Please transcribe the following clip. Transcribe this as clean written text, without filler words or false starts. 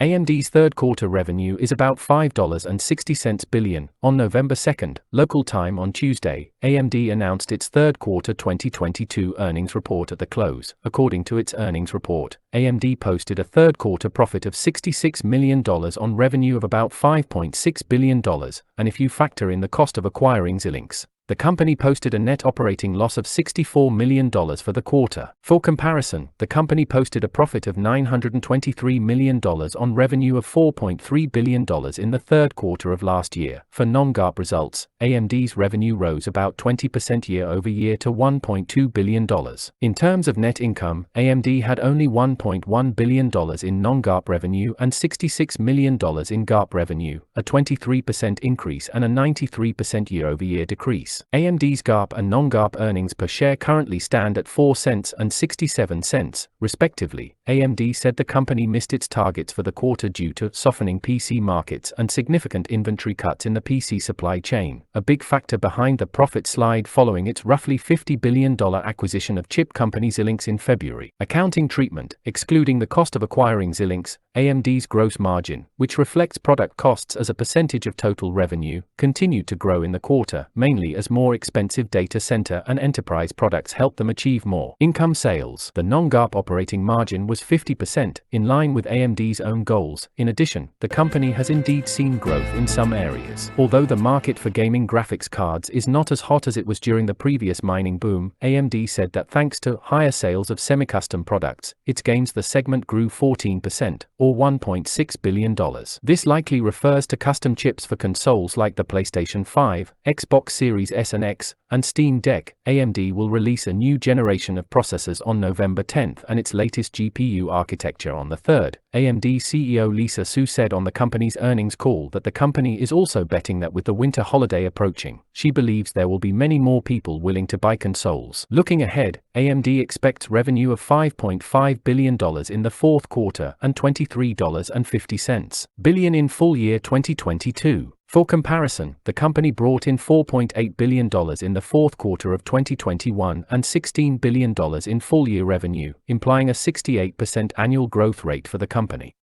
AMD's third quarter revenue is about $5.60 billion. On November 2, local time on Tuesday, AMD announced its third quarter 2022 earnings report at the close. According to its earnings report, AMD posted a third quarter profit of $66 million on revenue of about $5.6 billion, and if you factor in the cost of acquiring Xilinx, the company posted a net operating loss of $64 million for the quarter. For comparison, the company posted a profit of $923 million on revenue of $4.3 billion in the third quarter of last year. For non-GAAP results, AMD's revenue rose about 20% year-over-year to $1.2 billion. In terms of net income, AMD had only $1.1 billion in non-GAAP revenue and $66 million in GAAP revenue, a 23% increase and a 93% year-over-year decrease. AMD's GAAP and non-GAAP earnings per share currently stand at 4 cents and 67 cents, respectively. AMD said the company missed its targets for the quarter due to softening PC markets and significant inventory cuts in the PC supply chain, a big factor behind the profit slide following its roughly $50 billion acquisition of chip company Xilinx in February. Accounting treatment: excluding the cost of acquiring Xilinx, AMD's gross margin, which reflects product costs as a percentage of total revenue, continued to grow in the quarter, mainly as more expensive data center and enterprise products helped them achieve more income sales. The non-GAAP operating margin was 50%, in line with AMD's own goals. In addition, the company has indeed seen growth in some areas. Although the market for gaming graphics cards is not as hot as it was during the previous mining boom, AMD said that thanks to higher sales of semi-custom products, its games the segment grew 14%, or $1.6 billion. This likely refers to custom chips for consoles like the PlayStation 5, Xbox Series S and X, and Steam Deck. AMD will release a new generation of processors on November 10 and its latest GPU architecture on the 3rd. AMD CEO Lisa Su said on the company's earnings call that the company is also betting that with the winter holiday approaching, she believes there will be many more people willing to buy consoles. Looking ahead, AMD expects revenue of $5.5 billion in the fourth quarter and $23.50 billion in full year 2022. For comparison, the company brought in $4.8 billion in the fourth quarter of 2021 and $16 billion in full-year revenue, implying a 68% annual growth rate for the company.